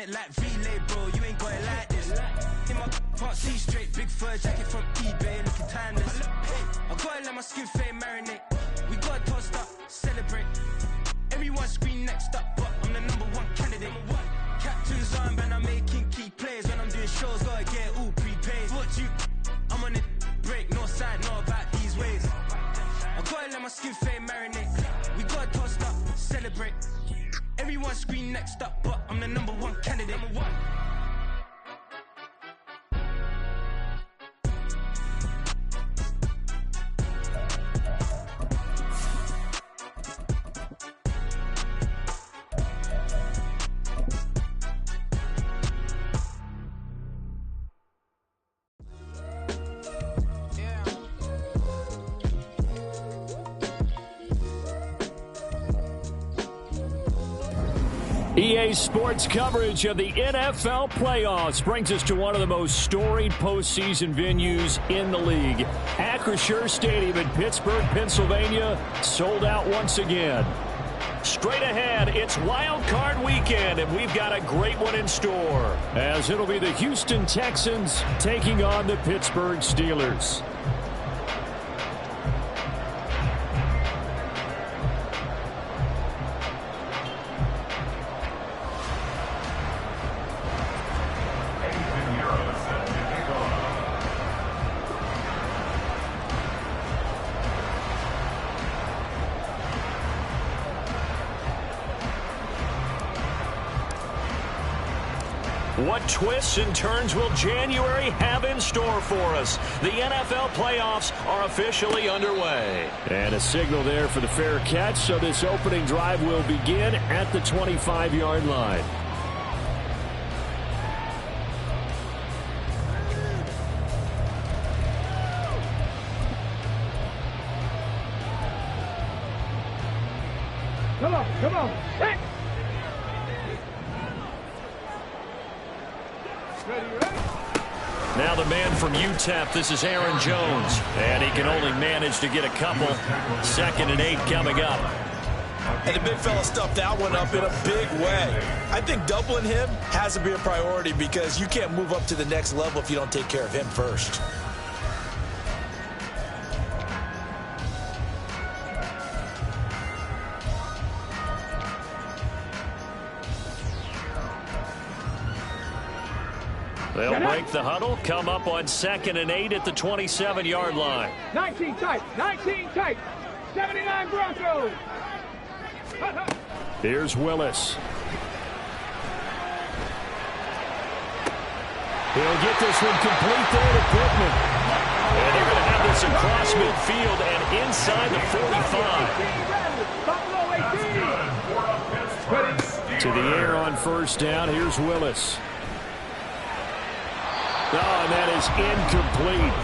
it like relay, bro. You ain't got it like this. In my can't see straight. Big fur jacket from eBay, looking timeless. I gotta let my skin fade marinate. We gotta toast up, celebrate. Everyone scream next up, but I'm the #1 candidate. Captain's armband, I'm making key plays. When I'm doing shows, gotta get it all prepaid. What you? I'm on it break, no sign, know about these ways. I gotta let my skin fade marinate. We gotta toast up, celebrate. Everyone scream next up, but I'm the #1 candidate. EA Sports coverage of the NFL playoffs brings us to one of the most storied postseason venues in the league. Acrisure Stadium in Pittsburgh, Pennsylvania, sold out once again. Straight ahead, it's Wild Card Weekend, and we've got a great one in store, as it'll be the Houston Texans taking on the Pittsburgh Steelers. What twists and turns will January have in store for us? The NFL playoffs are officially underway. And a signal there for the fair catch, so this opening drive will begin at the 25-yard line. Come on. Hey. Now the man from UTEP, this is Aaron Jones. And he can only manage to get a couple. 2nd and 8 coming up. And the big fella stuffed that one up in a big way. I think doubling him has to be a priority because you can't move up to the next level if you don't take care of him first. They'll break the huddle, come up on 2nd and 8 at the 27-yard line. 19 tight, 79 Broncos. Here's Willis. He'll get this one complete there to Pittman. And they're going to have this across midfield and inside the 45. To the air on 1st down. Here's Willis. Oh, and that is incomplete.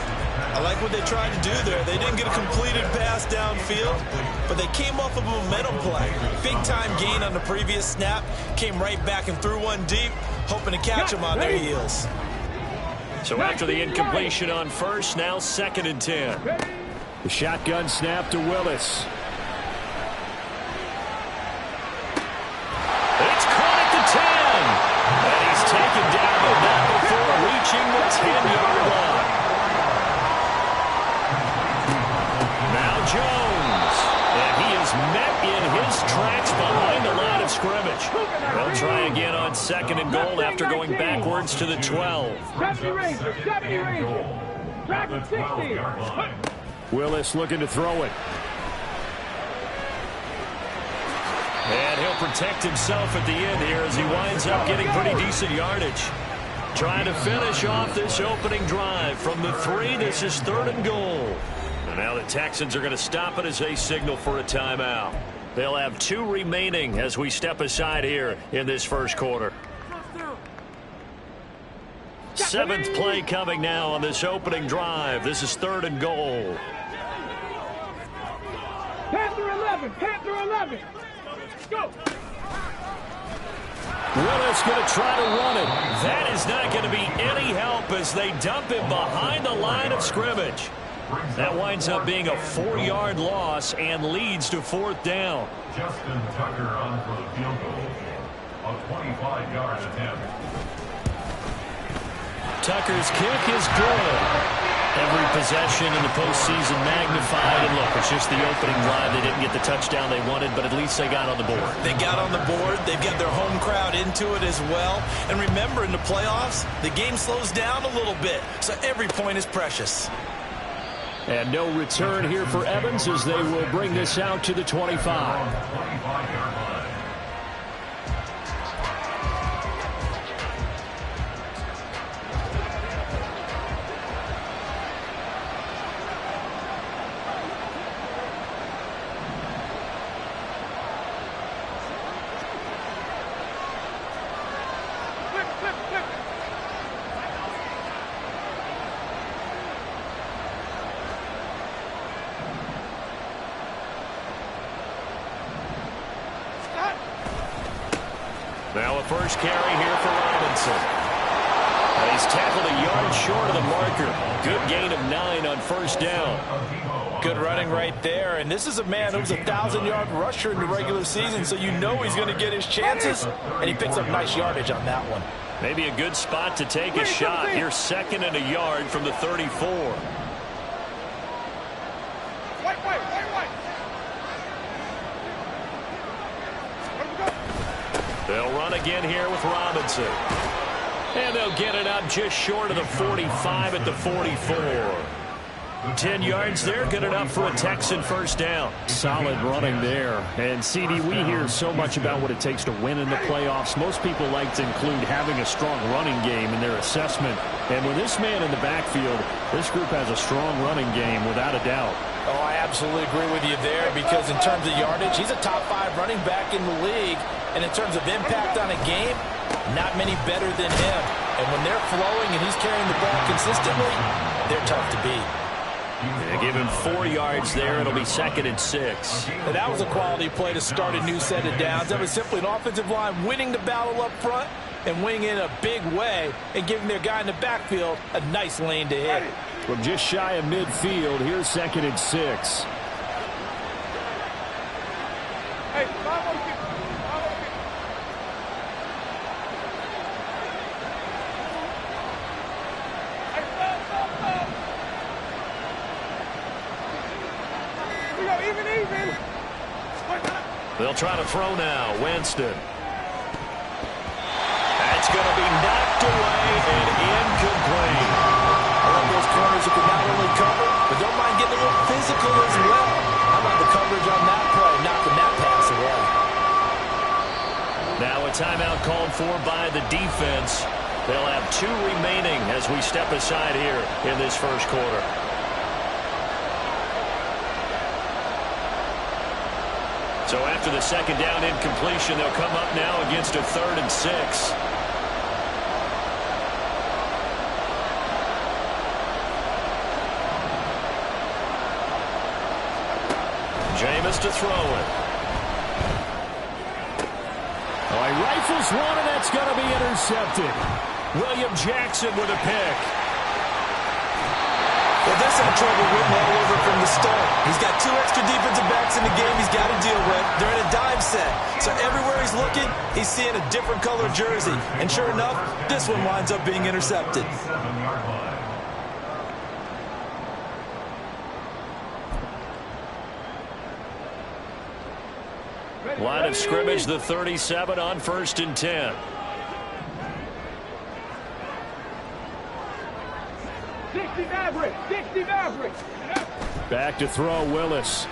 I like what they tried to do there. They didn't get a completed pass downfield, but they came off of a momentum play. Big-time gain on the previous snap. Came right back and threw one deep, hoping to catch them on their heels. So after the incompletion on 1st, now 2nd and 10. The shotgun snap to Willis. It's caught at the 10. And he's taken down the net before reaching the 10-yard line. Now Jones. And he is met in his tracks behind the line of scrimmage. They'll try again on 2nd and goal after going backwards to the 12. 70 Rangers. Track 60. Willis looking to throw it. And he'll protect himself at the end here as he winds up getting pretty decent yardage. Trying to finish off this opening drive from the 3. This is 3rd and goal. And now the Texans are going to stop it as they signal for a timeout. They'll have 2 remaining as we step aside here in this first quarter. 7th play coming now on this opening drive. This is 3rd and goal. Panther 11. Go. Willis going to try to run it. That is not going to be any help as they dump him behind the line of scrimmage. That winds up being a 4-yard loss and leads to 4th down. Justin Tucker on for the field goal. A 25-yard attempt. Tucker's kick is good. Every possession in the postseason magnified. And look, it's just the opening drive. They didn't get the touchdown they wanted, but at least they got on the board. They got on the board. They've got their home crowd into it as well. And remember, in the playoffs, the game slows down a little bit, so every point is precious. And no return here for Evans as they will bring this out to the 25. 25-yard line. Now a first carry here for Robinson. And he's tackled a yard short of the marker. Good gain of 9 on first down. Good running right there. And this is a man who's a 1,000-yard rusher in the regular season, so you know he's going to get his chances. And he picks up nice yardage on that one. Maybe a good spot to take a shot. Here, 2nd and a yard from the 34. They'll run again here with Robinson. And they'll get it up just short of the 45 at the 44. 10 yards there, good enough for a Texan first down. Solid running there. And, CD, we hear so much about what it takes to win in the playoffs. Most people like to include having a strong running game in their assessment. And with this man in the backfield, this group has a strong running game without a doubt. Oh, I absolutely agree with you there because in terms of yardage, he's a top 5 running back in the league. And in terms of impact on a game, not many better than him. And when they're flowing and he's carrying the ball consistently, they're tough to beat. They give him 4 yards there. It'll be 2nd and 6. And that was a quality play to start a new set of downs. That was simply an offensive line winning the battle up front and winning in a big way and giving their guy in the backfield a nice lane to hit. From just shy of midfield, here's 2nd and 6. They'll try to throw now. Winston. That's going to be knocked away and incomplete. I love those corners who can not only cover, but don't mind getting a little physical as well. How about the coverage on that play, knocking that pass away? Now a timeout called for by the defense. They'll have 2 remaining as we step aside here in this first quarter. So after the 2nd down incompletion, they'll come up now against a 3rd and 6. Jameis to throw it. Oh, he rifles one, and that's going to be intercepted. William Jackson with a pick. Well, this had trouble written all over from the start. He's got 2 extra defensive backs in the game he's got to deal with. They're in a dime set. So everywhere he's looking, he's seeing a different color jersey. And sure enough, this one winds up being intercepted. 7-yard line. Line of scrimmage, the 37 on 1st and 10. 60 Maverick, 60 Maverick. Back to throw, Willis.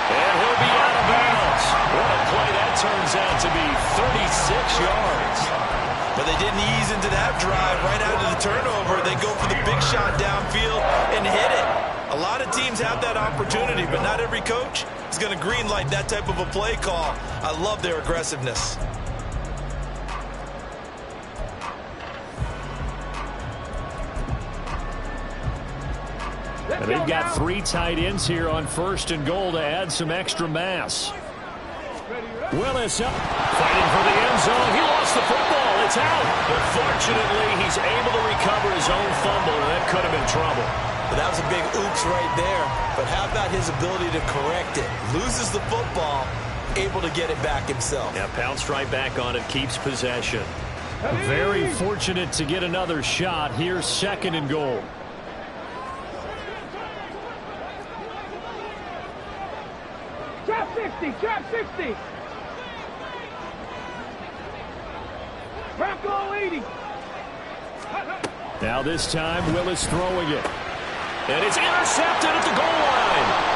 And he'll be out of bounds. What a play that turns out to be, 36 yards. But they didn't ease into that drive right out of the turnover. They go for the big shot downfield and hit it. A lot of teams have that opportunity, but not every coach is going to greenlight that type of a play call. I love their aggressiveness. And they've got 3 tight ends here on 1st and goal to add some extra mass. Willis up, fighting for the end zone. He lost the football. It's out. But fortunately, he's able to recover his own fumble, and that could have been trouble. But that was a big oops right there. But how about his ability to correct it? Loses the football, able to get it back himself. Yeah, pounced right back on it, keeps possession. Very fortunate to get another shot. Here's 2nd and goal. Trap 60, trap 60. Trap goal 80. Now this time, Willis throwing it. And it's intercepted at the goal line.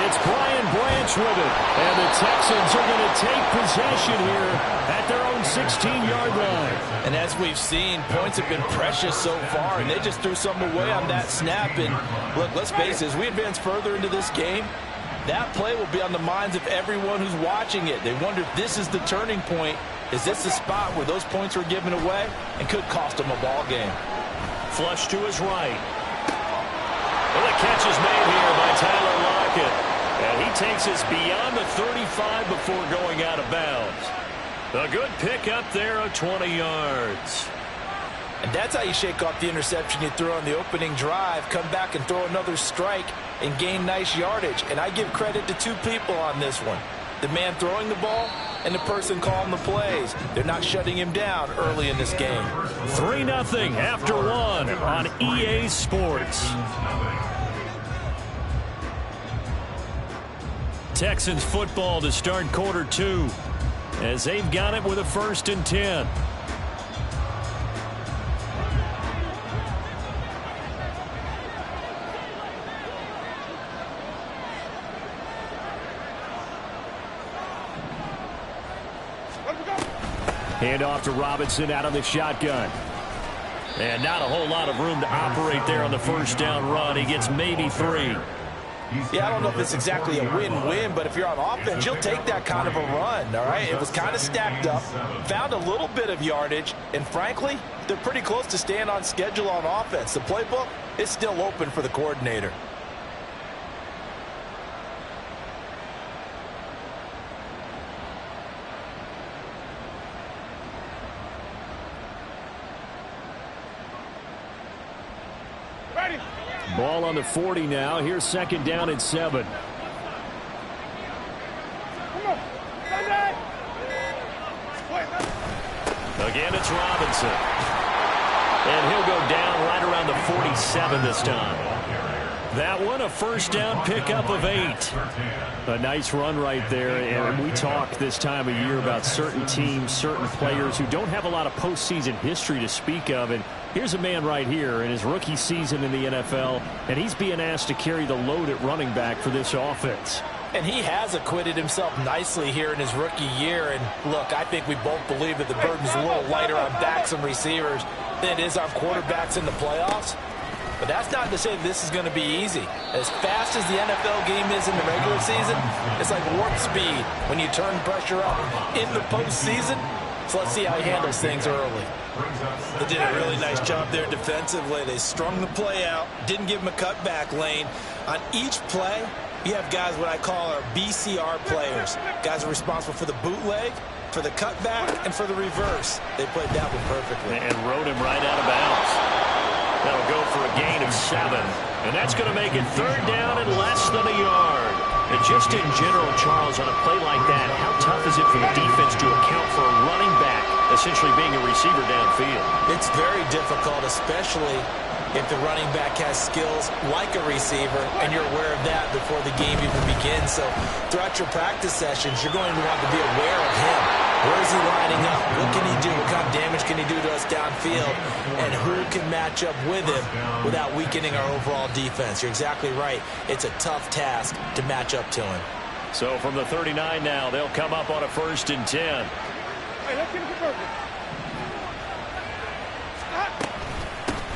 It's Brian Branch with it. And the Texans are going to take possession here at their own 16-yard line. And as we've seen, points have been precious so far, and they just threw some away on that snap. And look, let's face it, as we advance further into this game, that play will be on the minds of everyone who's watching it. They wonder if this is the turning point. Is this the spot where those points were given away and could cost them a ball game? Flush to his right. Well, the catch is made here by Tyler Lockett. And he takes us beyond the 35 before going out of bounds. A good pick up there of 20 yards. And that's how you shake off the interception you threw on the opening drive, come back and throw another strike and gain nice yardage. And I give credit to two people on this one. The man throwing the ball and the person calling the plays. They're not shutting him down early in this game. 3-0 after 1 on EA Sports. Texans football to start quarter 2 as they've got it with a 1st and 10. Hand off to Robinson out of the shotgun. And not a whole lot of room to operate there on the 1st down run. He gets maybe 3. Yeah, I don't know if it's exactly a win-win, but if you're on offense, you'll take that kind of a run, all right? It was kind of stacked up, found a little bit of yardage, and frankly, they're pretty close to staying on schedule on offense. The playbook is still open for the coordinator. Ball on the 40 now. Here's 2nd down and 7. Again, it's Robinson. And he'll go down right around the 47 this time. That one, a 1st down pickup of 8. A nice run right there. And we talk this time of year about certain teams, certain players who don't have a lot of postseason history to speak of. And here's a man right here in his rookie season in the NFL, and he's being asked to carry the load at running back for this offense. And he has acquitted himself nicely here in his rookie year. And look, I think we both believe that the burden's a little lighter on backs and receivers than it is on quarterbacks in the playoffs. But that's not to say this is going to be easy. As fast as the NFL game is in the regular season, it's like warp speed when you turn pressure up in the postseason. So let's see how he handles things early. They did a really nice job there defensively. They strung the play out, didn't give him a cutback lane. On each play, you have guys what I call our BCR players. Guys are responsible for the bootleg, for the cutback, and for the reverse. They played that one perfectly. And rode him right out of bounds. That'll go for a gain of 7. And that's going to make it 3rd down and less than a yard. And just in general, Charles, on a play like that, how tough is it for the defense to account for a running back essentially being a receiver downfield? It's very difficult, especially if the running back has skills like a receiver, and you're aware of that before the game even begins. So throughout your practice sessions, you're going to want to be aware of him. Where is he lining up? What can he do? What kind of damage can he do to us downfield? And who can match up with him without weakening our overall defense? You're exactly right. It's a tough task to match up to him. So from the 39 now, they'll come up on a 1st and 10. Hey, let's get it converted.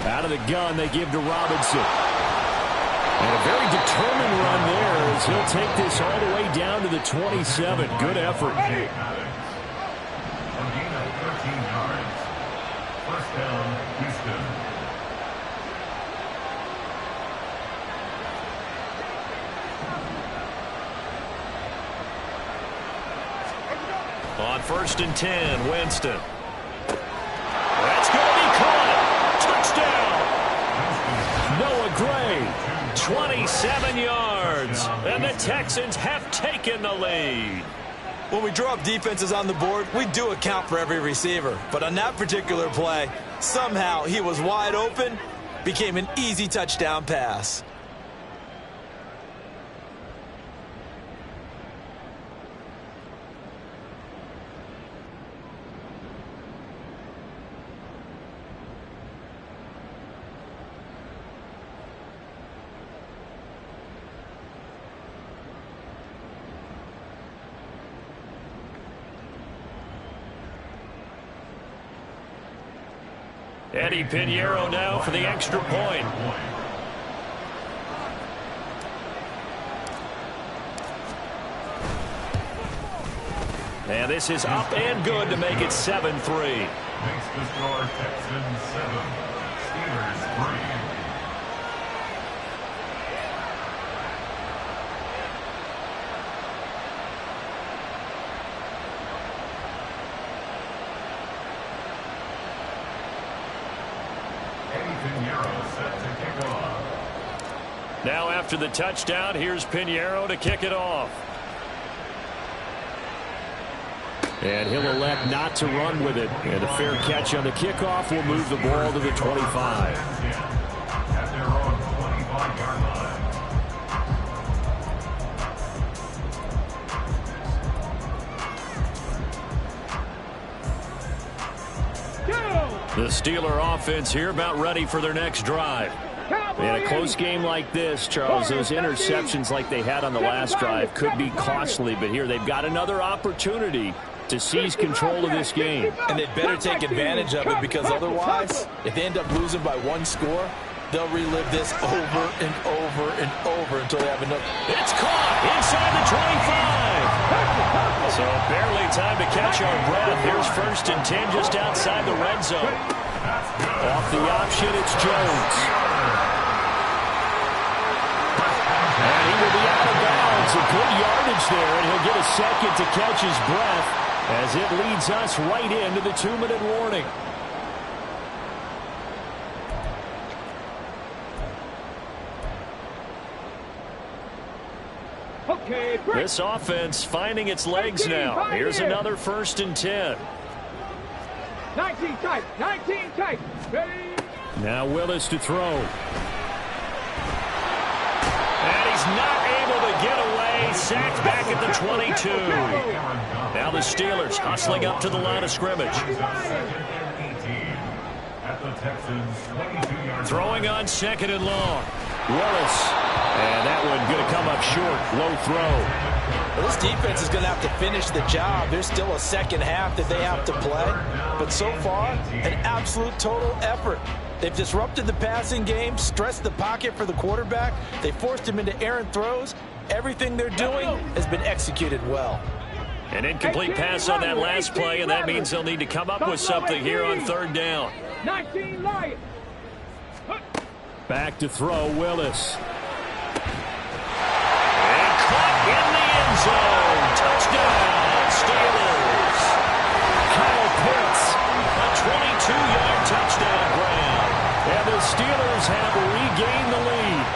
Out of the gun, they give to Robinson. And a very determined run there as he'll take this all the way down to the 27. Good effort. A gain of 13 yards. 1st down, Houston. On 1st and 10, Winston. That's going to be caught. Touchdown. Noah Gray, 27 yards. And the Texans have taken the lead. When we draw up defenses on the board, we do account for every receiver. But on that particular play, somehow he was wide open, became an easy touchdown pass. Eddie Pinheiro now for the extra point. And this is up and good to make it 7-3. Makes the score Texans 7, Steelers 3. Now after the touchdown, here's Pinheiro to kick it off. And he'll elect not to run with it. And a fair catch on the kickoff will move the ball to the 25. At their own 25-yard line. The Steeler offense here about ready for their next drive. In a close game like this, Charles, those interceptions like they had on the last drive could be costly, but here they've got another opportunity to seize control of this game. And they'd better take advantage of it, because otherwise, if they end up losing by one score, they'll relive this over and over and over until they have enough. It's caught inside the 25. So barely time to catch our breath. Here's 1st and 10 just outside the red zone. Off the option, it's Jones. And he will be out of bounds. A good yardage there, and he'll get a second to catch his breath as it leads us right into the 2-minute warning. Okay, this offense finding its legs now. Here's another 1st and 10. 19 tight, 19 tight. Ready? Now Willis to throw. And he's not able to get away. Sacked back at the 22. Now the Steelers hustling up to the line of scrimmage. Throwing on 2nd and long. Willis. And that one going to come up short. Low throw. Well, this defense is going to have to finish the job. There's still a second half that they have to play. But so far, an absolute total effort. They've disrupted the passing game, stressed the pocket for the quarterback. They forced him into errant throws. Everything they're doing has been executed well. An incomplete pass on that last play, and that means they'll need to come up with something here on 3rd down. 19 Lions. Back to throw, Willis. And caught in the end zone. Touchdown, Steelers. Kyle Pitts, a 22-yard touchdown grab. And the Steelers have regained the lead.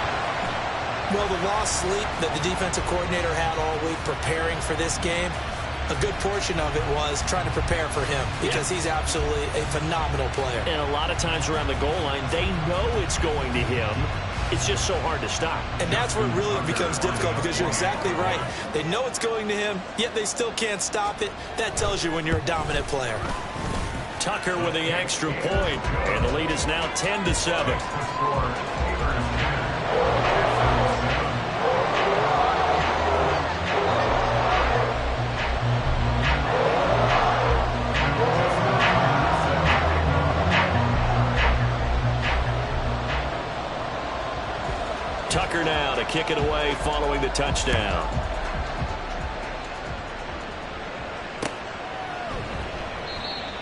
Well, the lost sleep that the defensive coordinator had all week preparing for this game, a good portion of it was trying to prepare for him, because he's absolutely a phenomenal player. And a lot of times around the goal line, they know it's going to him. It's just so hard to stop. And that's where it really becomes difficult, because you're exactly right. They know it's going to him, yet they still can't stop it. That tells you when you're a dominant player. Tucker with the extra point, and the lead is now 10-7. Tucker now to kick it away following the touchdown.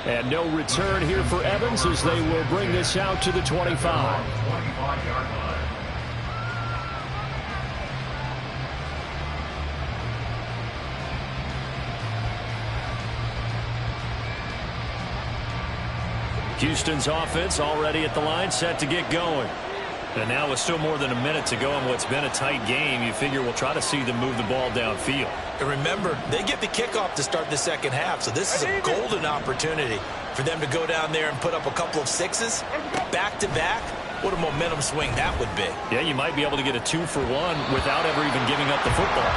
And no return here for Evans as they will bring this out to the 25. 25-yard line. Houston's offense already at the line, set to get going. And now with still more than a minute to go in what's been a tight game, you figure we'll try to see them move the ball downfield. And remember, they get the kickoff to start the second half, so this is a golden opportunity for them to go down there and put up a couple of sixes back-to-back. What a momentum swing that would be. Yeah, you might be able to get a 2-for-1 without ever even giving up the football.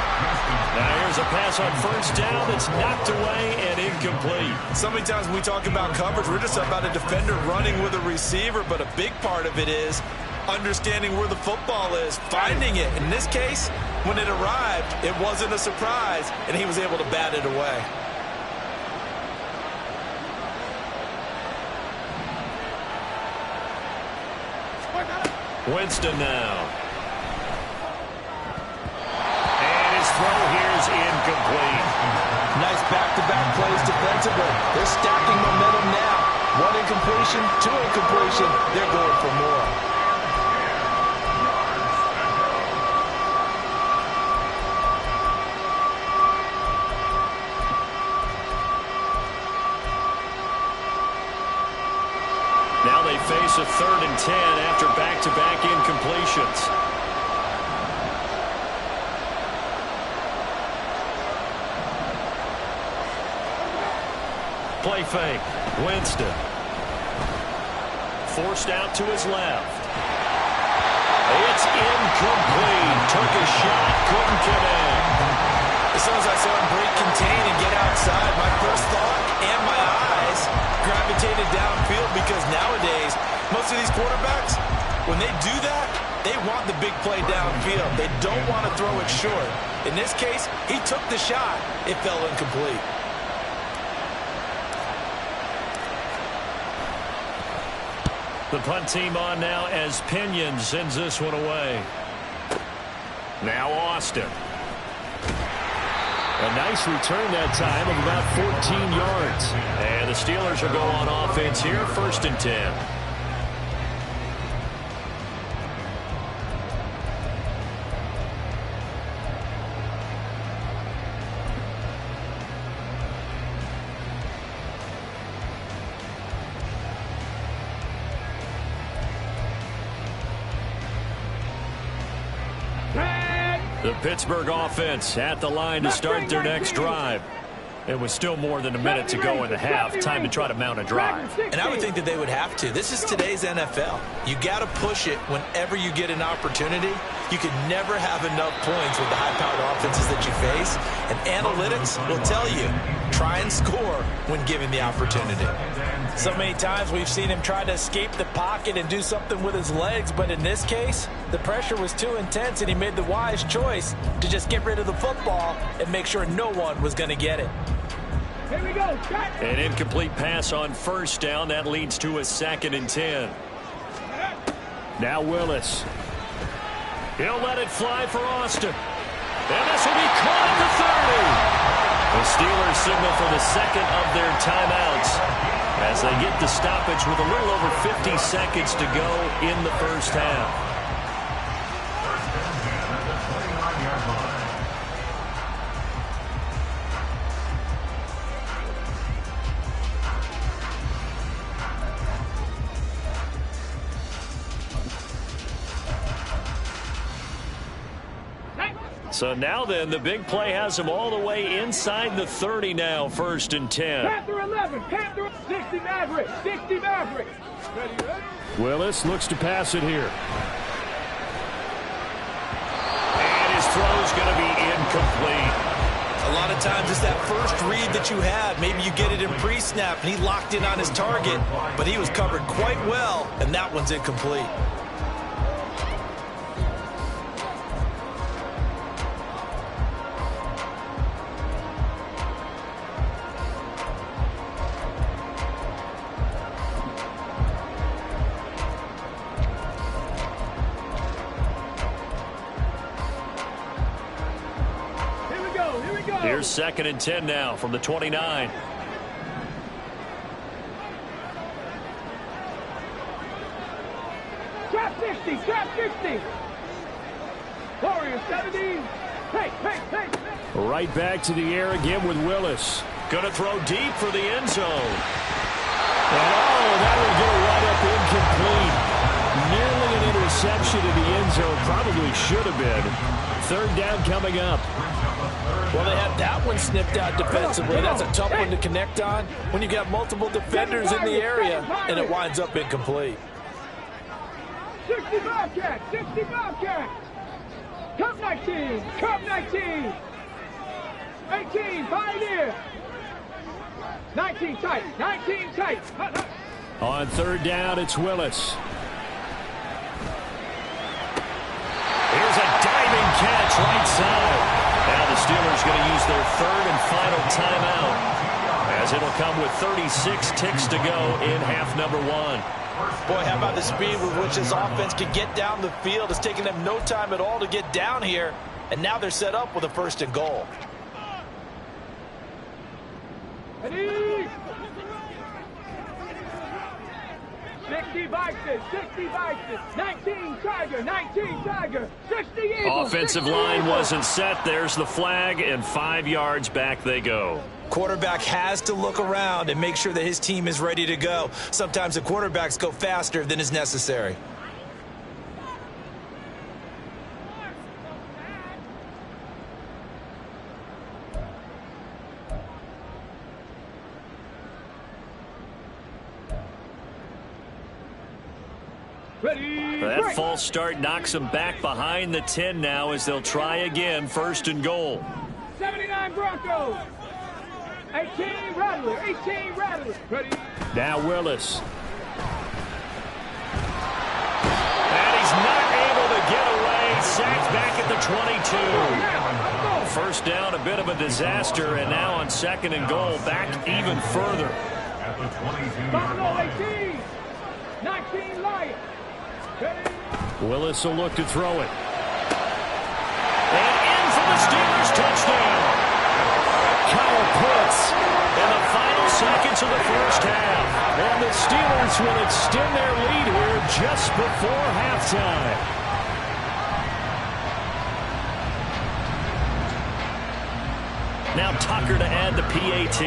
Now here's a pass on first down that's knocked away and incomplete. So many times when we talk about coverage, we're just about a defender running with a receiver, but a big part of it is understanding where the football is, finding it. In this case, when it arrived, it wasn't a surprise, and he was able to bat it away. Winston now. And his throw here is incomplete. Nice back-to-back plays defensively. They're stacking momentum now. One incompletion, two incompletion. They're going for more. Now they face a 3rd and 10 after back-to-back incompletions. Play fake. Winston. Forced out to his left. It's incomplete. Took a shot, couldn't connect. As soon as I saw him break contain and get outside, my first thought and my eyes gravitated downfield, because nowadays, most of these quarterbacks, when they do that, they want the big play downfield. They don't want to throw it short. In this case, he took the shot. It fell incomplete. The punt team on now as Pinion sends this one away. Now Austin. A nice return that time of about 14 yards. And the Steelers will go on offense here, 1st and 10. The Pittsburgh offense at the line to start their next drive. It was still more than a minute to go in the half. Time to try to mount a drive. And I would think that they would have to. This is today's NFL. You got to push it whenever you get an opportunity. You can never have enough points with the high-powered offenses that you face. And analytics will tell you, try and score when given the opportunity. So many times we've seen him try to escape the pocket and do something with his legs, but in this case, the pressure was too intense and he made the wise choice to just get rid of the football and make sure no one was going to get it. Here we go. An incomplete pass on first down. That leads to a 2nd and 10. Now Willis. He'll let it fly for Austin. And this will be caught at the 30. The Steelers signal for the second of their timeouts as they get the stoppage with a little over 50 seconds to go in the first half. So now then, the big play has him all the way inside the 30 now, 1st and 10. Panther 11, Panther 60 Mavericks, 60 Mavericks. Ready? Willis looks to pass it here. And his throw's going to be incomplete. A lot of times it's that first read that you have. Maybe you get it in pre-snap and he locked in on his target, but he was covered quite well, and that one's incomplete. Here's 2nd and 10 now from the 29. Trap 60, trap 60. Warriors 70. Hey. Right back to the air again with Willis. Going to throw deep for the end zone. And that will get right up incomplete. Nearly an reception in the end zone. Probably should have been. Third down coming up. Well, they had that one snipped out defensively. That's a tough one to connect on when you got multiple defenders in the area, and it winds up incomplete. 60 Bobcats, 60 Bobcats. Cup 19, Cup 19. 18, Pioneer. 19 tight, 19 tight. On third down, it's Willis. Here's a diving catch right side. Now the Steelers going to use their third and final timeout, as it'll come with 36 ticks to go in half number one. Boy, how about the speed with which this offense can get down the field? It's taking them no time at all to get down here, and now they're set up with a first and goal. Ready? 60 Vikings, 60 Vikings, 19 Tiger, 19 Tiger, 60 Eagles. Offensive line wasn't set. There's the flag, and 5 yards back they go. Quarterback has to look around and make sure that his team is ready to go. Sometimes the quarterbacks go faster than is necessary. Ready, That break. false start knocks them back behind the 10 now as they'll try again, first and goal. 79 Broncos. 18 Rattler, 18 Rattler. Ready? Now Willis. And he's not able to get away. Sacked back at the 22. First down, a bit of a disaster, and now on second and goal, back even further. At the 22. Buffalo 18. 19 Lions. Ready? Willis will look to throw it. And in for the Steelers touchdown. Kyle Pitts in the final seconds of the first half. And the Steelers will extend their lead here just before halftime. Now Tucker to add the PAT.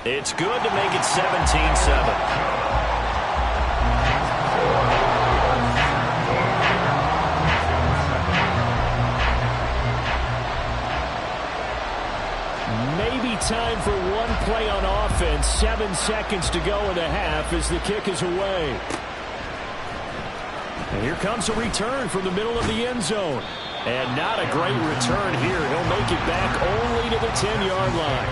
It's good to make it 17-7. Maybe time for one play on offense. 7 seconds to go in the half as the kick is away. And here comes a return from the middle of the end zone. And not a great return here. He'll make it back only to the 10-yard line.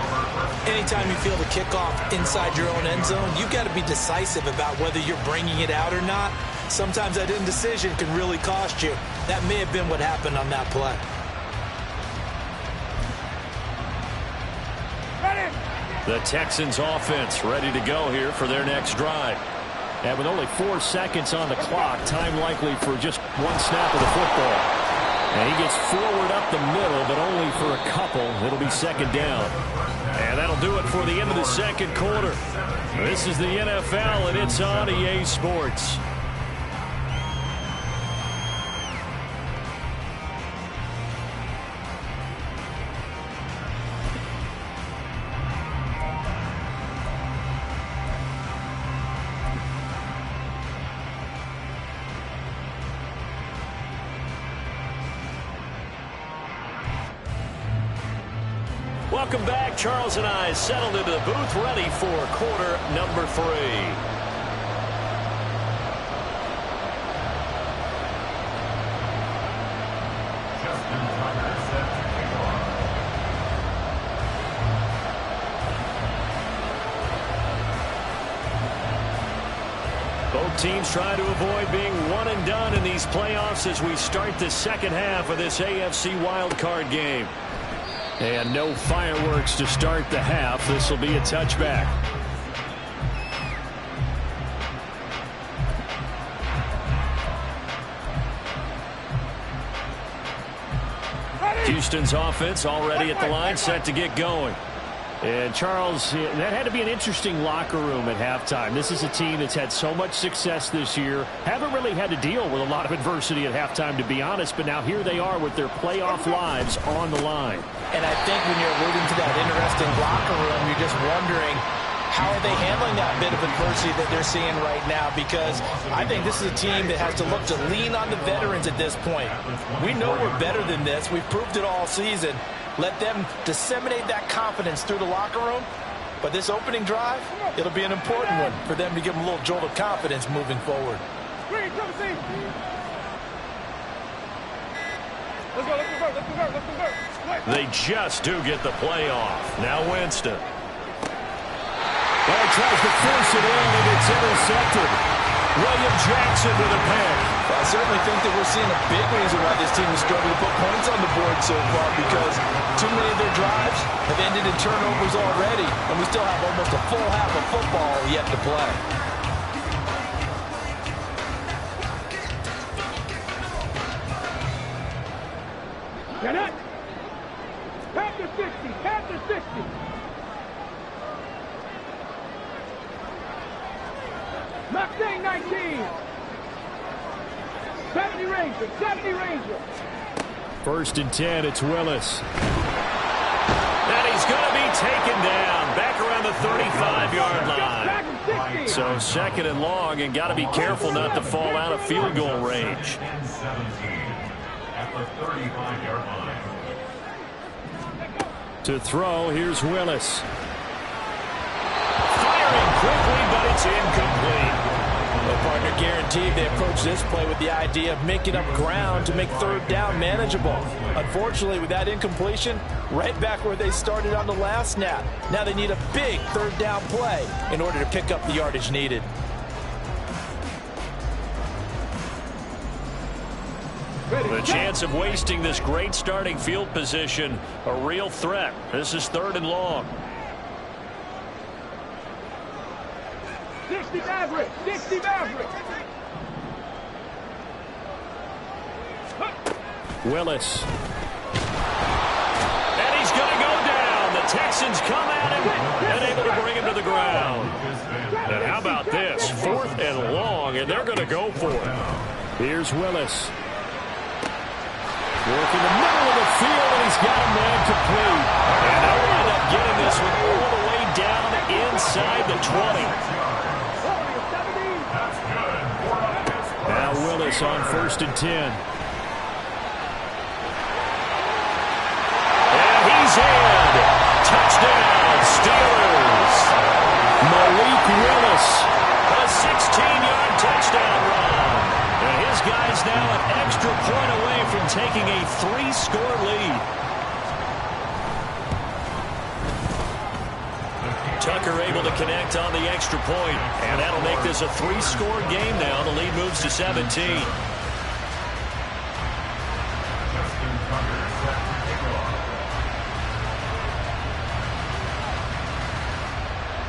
Anytime you feel the kickoff inside your own end zone, you've got to be decisive about whether you're bringing it out or not. Sometimes that indecision can really cost you. That may have been what happened on that play. The Texans offense ready to go here for their next drive. And with only 4 seconds on the clock, time likely for just one snap of the football. And he gets forward up the middle, but only for a couple. It'll be second down. And that'll do it for the end of the second quarter. This is the NFL, and it's on EA Sports. Welcome back. Charles and I settled into the booth, ready for quarter number 3. Justin Tucker set to kick off. Both teams trying to avoid being one and done in these playoffs as we start the second half of this AFC wildcard game. And no fireworks to start the half. This will be a touchback. Houston's offense already at the line, set to get going. And Charles, that had to be an interesting locker room at halftime. This is a team that's had so much success this year. Haven't really had to deal with a lot of adversity at halftime, to be honest. But now here they are with their playoff lives on the line. And I think when you're alluding to that interesting locker room, you're just wondering how are they handling that bit of adversity that they're seeing right now? Because I think this is a team that has to look to lean on the veterans at this point. We know we're better than this. We've proved it all season. Let them disseminate that confidence through the locker room. But this opening drive, it'll be an important one for them to give them a little jolt of confidence moving forward. They just do get the play off. Now Winston. Well, he tries to force it in, and it's intercepted. William Jackson with a pick. Well, I certainly think that we're seeing a big reason why this team has struggled to put points on the board so far, because too many of their drives have ended in turnovers already, and we still have almost a full half of football yet to play. Panther 60, Panther 60. Mustang 19. 70 Ranger, 70 Ranger. 1st and 10, it's Willis. And he's going to be taken down back around the 35-yard line. So 2nd and long, and got to be careful not to fall out of field goal range. At the 35-yard line. To throw, here's Willis. Firing quickly, but it's incomplete. Well, partner, guaranteed they approach this play with the idea of making up ground to make 3rd down manageable. Unfortunately, with that incompletion, right back where they started on the last snap. Now they need a big 3rd down play in order to pick up the yardage needed. The chance of wasting this great starting field position, a real threat. This is 3rd and long. 60 Maverick, 60 Maverick. Willis. And he's going to go down. The Texans come at him and able to bring him to the ground. And how about this? 4th and long, and they're going to go for it. Here's Willis. Working the middle of the field, and he's got a man complete. And they'll end up getting this one all the way down inside the 20. Now Willis on 1st and 10. And he's in. Touchdown, Steelers. Malik Willis, a 16-yard touchdown run. And his guy's now an extra point away from taking a 3-score lead. Tucker able to connect on the extra point, and that'll make this a 3-score game now. The lead moves to 17.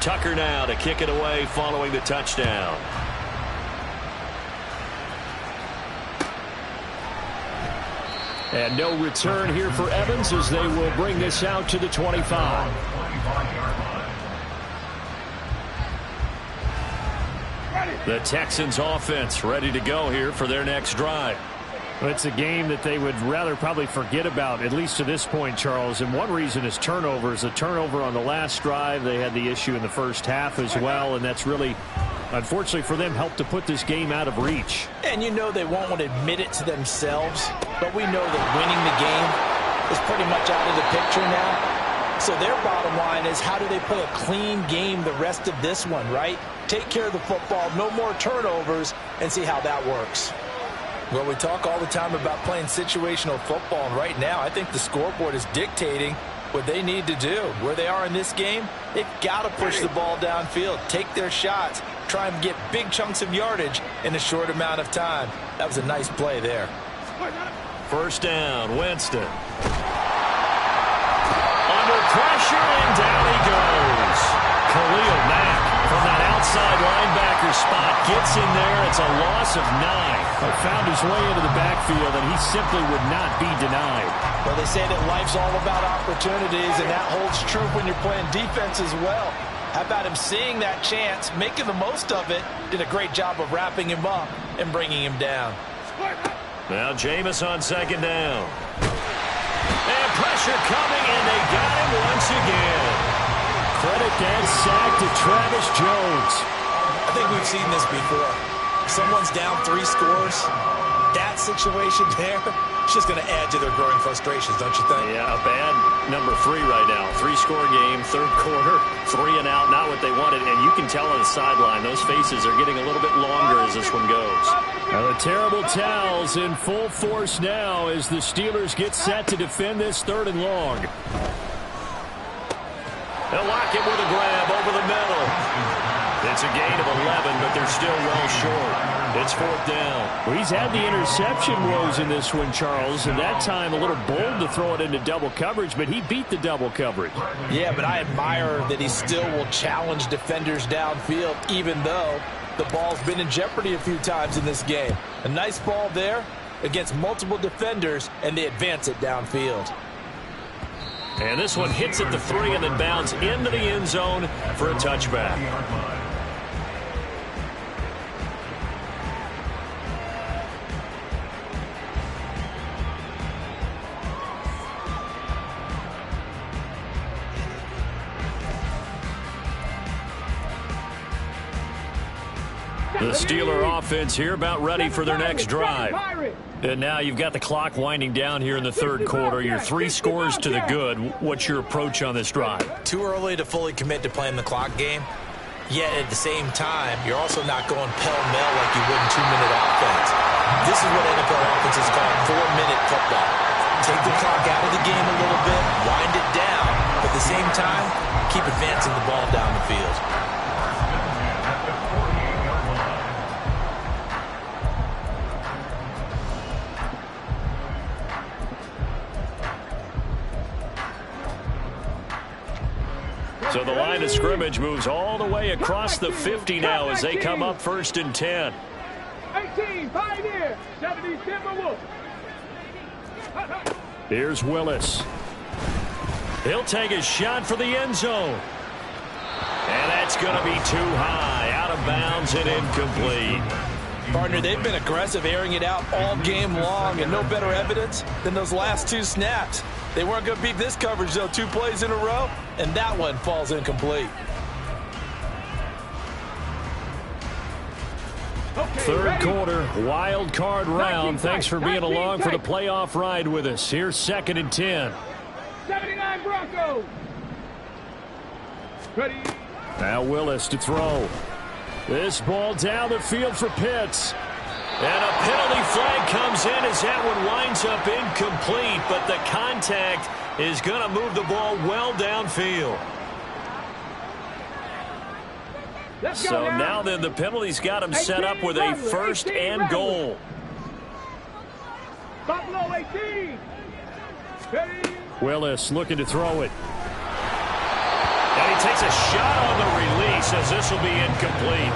Tucker now to kick it away following the touchdown. And no return here for Evans as they will bring this out to the 25. The Texans offense ready to go here for their next drive. Well, it's a game that they would rather probably forget about, at least to this point, Charles. And one reason is turnovers. A turnover on the last drive. They had the issue in the first half as well, and that's really, unfortunately for them, helped to put this game out of reach. And you know they won't want to admit it to themselves, but we know that winning the game is pretty much out of the picture now. So their bottom line is, how do they play a clean game the rest of this one, right? Take care of the football, no more turnovers, and see how that works. Well, we talk all the time about playing situational football, and right now I think the scoreboard is dictating what they need to do. Where they are in this game, they've got to push the ball downfield, take their shots, try and get big chunks of yardage in a short amount of time. That was a nice play there. 1st down, Winston. Under pressure, and down he goes. Khalil Mack from that outside linebacker spot gets in there. It's a loss of 9. Found his way into the backfield, and he simply would not be denied. Well, they say that life's all about opportunities, and that holds true when you're playing defense as well. How about him seeing that chance, making the most of it, did a great job of wrapping him up and bringing him down. Now Jameis on 2nd down. And pressure coming, and they got him once again. Credit that sack to Travis Jones. I think we've seen this before. If someone's down 3 scores, that situation there, it's just going to add to their growing frustrations, don't you think? Yeah, a bad number 3 right now. 3-score game, third quarter, 3 and out, not what they wanted. And you can tell on the sideline, those faces are getting a little bit longer as this one goes. Now the terrible towels in full force now as the Steelers get set to defend this 3rd and long. They'll lock it with a grab over the middle. It's a gain of 11, but they're still well short. It's 4th down. Well, he's had the interception woes in this one, Charles, and that time a little bold to throw it into double coverage, but he beat the double coverage. Yeah, but I admire that he still will challenge defenders downfield, even though the ball's been in jeopardy a few times in this game. A nice ball there against multiple defenders, and they advance it downfield. And this one hits at the 3 and then bounds into the end zone for a touchback. The Steeler offense here about ready for their next drive. And now you've got the clock winding down here in the 3rd quarter. You're 3 scores to the good. What's your approach on this drive? Too early to fully commit to playing the clock game. Yet at the same time, you're also not going pell-mell like you would in 2-minute offense. This is what NFL offenses call 4-minute football. Take the clock out of the game a little bit, wind it down, but at the same time, keep advancing the ball down the field. So the line of scrimmage moves all the way across the 50 now as they come up 1st and 10. 18, Pioneer, 70 Timberwolves. Here's Willis. He'll take a shot for the end zone. And that's going to be too high, out of bounds and incomplete. Partner, they've been aggressive, airing it out all game long, and no better evidence than those last 2 snaps. They weren't going to beat this coverage, though, 2 plays in a row, and that one falls incomplete. Okay, 3rd quarter, wild card round. Thanks for being along for the playoff ride with us. Here's 2nd and 10. 79 Broncos. Ready. Now Willis to throw. This ball down the field for Pitts. And a penalty flag comes in as that one winds up incomplete, but the contact is going to move the ball well downfield. So now then the penalty's got him set up with a 1st and goal. Buffalo 18. Ready. Willis looking to throw it. And he takes a shot on the release as this will be incomplete.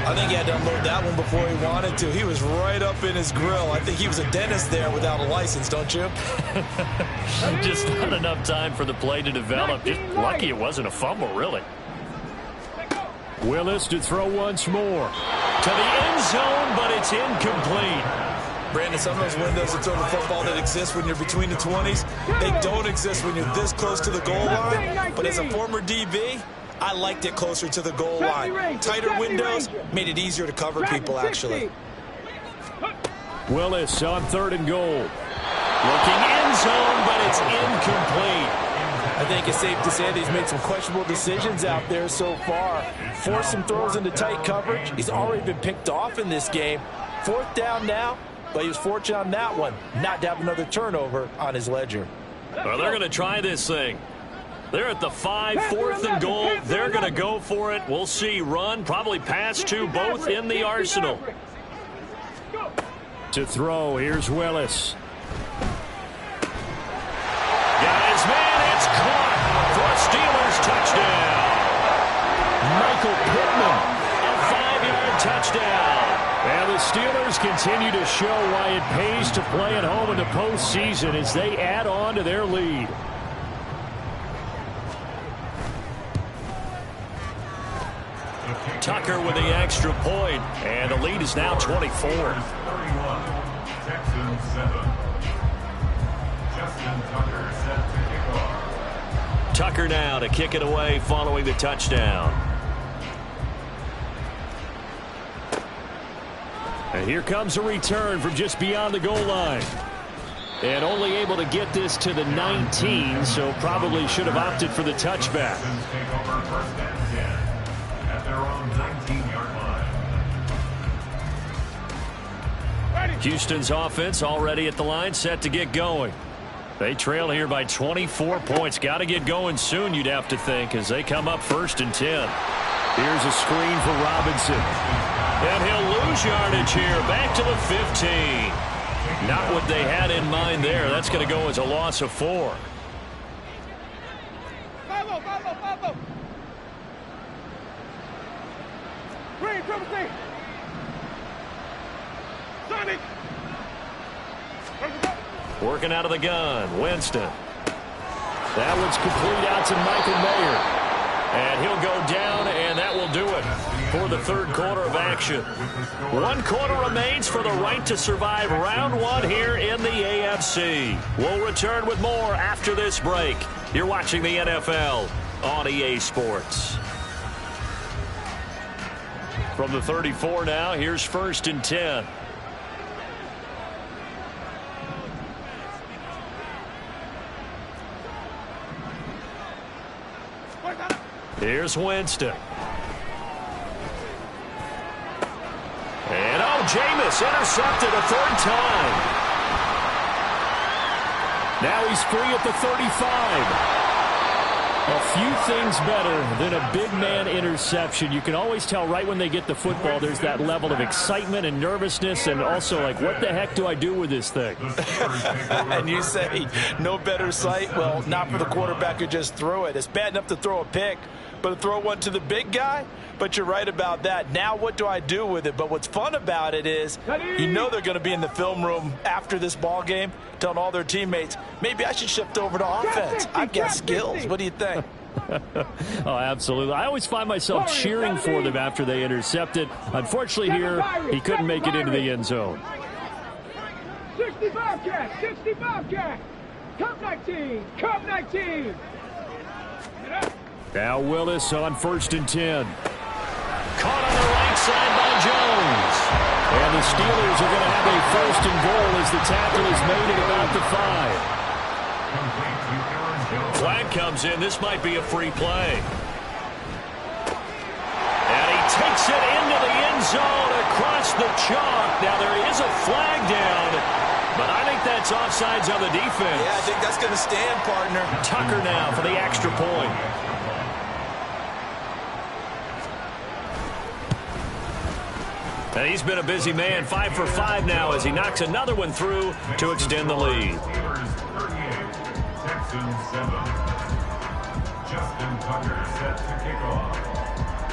I think he had to unload that one before he wanted to. He was right up in his grill. I think he was a dentist there without a license, don't you? Just not enough time for the play to develop. Just lucky it wasn't a fumble, really. Willis to throw once more. To the end zone, but it's incomplete. Brandon, some of those windows to throw the football that exist when you're between the 20s, they don't exist when you're this close to the goal line. But as a former DB, I liked it closer to the goal line. Tighter windows made it easier to cover people, actually. Willis on 3rd and goal. Looking end zone, but it's incomplete. I think it's safe to say that he's made some questionable decisions out there so far. Forced some throws into tight coverage. He's already been picked off in this game. 4th down now, but he was fortunate on that one not to have another turnover on his ledger. Well, they're going to try this thing. They're at the 5, 4th and goal. They're going to go for it. We'll see. Run, probably pass to both in the arsenal. To throw, here's Willis. Got his man, it's caught for a Steelers touchdown. Michael Pittman, A 5-yard touchdown. And the Steelers continue to show why it pays to play at home in the postseason as they add on to their lead. Tucker with the extra point, and the lead is now 24. 31, Texans 7. Justin Tucker set to kick off. Tucker now to kick it away following the touchdown. And here comes a return from just beyond the goal line. And only able to get this to the 19, so probably should have opted for the touchback. Houston's offense already at the line, set to get going. They trail here by 24 points. Got to get going soon, you'd have to think, as they come up 1st and 10. Here's a screen for Robinson. And he'll lose yardage here, back to the 15. Not what they had in mind there. That's going to go as a loss of 4. Green, triple C. Sonic. Working out of the gun, Winston. That one's complete out to Michael Mayer. And he'll go down, and that will do it for the 3rd quarter of action. 1 quarter remains for the right to survive round 1 here in the AFC. We'll return with more after this break. You're watching the NFL on EA Sports. From the 34 now, here's 1st and 10. Here's Winston. And Jameis intercepted a 3rd time. Now he's free at the 35. A few things better than a big man interception. You can always tell right when they get the football, there's that level of excitement and nervousness, and also like, what the heck do I do with this thing? And you say no better sight? Well, not for the quarterback who just threw it. It's bad enough to throw a pick, but to throw one to the big guy? But you're right about that. Now what do I do with it? But what's fun about it is, you know they're going to be in the film room after this ball game telling all their teammates, maybe I should shift over to offense. I've got skills. What do you think? Oh, absolutely. I always find myself cheering for them after they intercept it. Unfortunately here, he couldn't make it into the end zone. 65 cat, 65 cat. Cup 19, Cup 19. Now Willis on 1st and 10. Caught on the right side by Jones. And the Steelers are going to have a 1st and goal as the tackle is made at about the 5. Flag comes in. This might be a free play. And he takes it into the end zone across the chalk. Now there is a flag down, but I think that's offsides on the defense. Yeah, I think that's going to stand, partner. Tucker now for the extra point. And he's been a busy man, 5 for 5 now as he knocks another one through to extend the lead.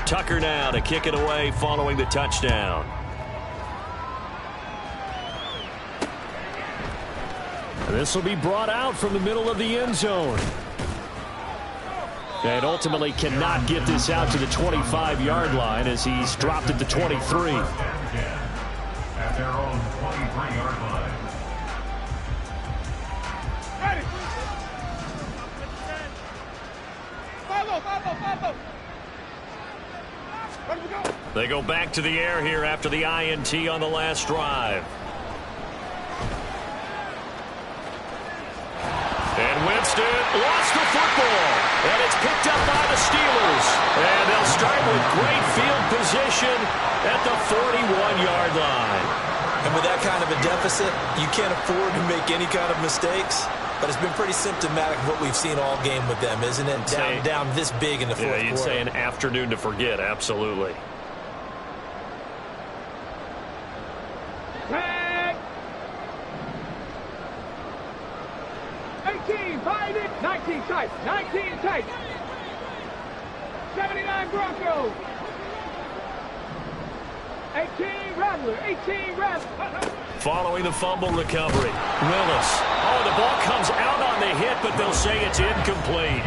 Tucker now to kick it away following the touchdown. This will be brought out from the middle of the end zone. And ultimately cannot get this out to the 25-yard line as he's dropped at the 23. At their own 23-yard line. Ready. Follow. Ready to go. They go back to the air here after the INT on the last drive. And Winston lost the football. And it's picked up by the Steelers. And they'll start with great field position at the 41-yard line. And with that kind of a deficit, you can't afford to make any kind of mistakes. But it's been pretty symptomatic of what we've seen all game with them, isn't it? Down this big in the fourth quarter. Yeah, you'd say an afternoon to forget, absolutely. Tag. 18, find it. 19 tight. 19 tight. 79 Broncos. 18 Rattler. 18 Rattler. Following the fumble recovery, Willis. Oh, the ball comes out on the hit, but they'll say it's incomplete.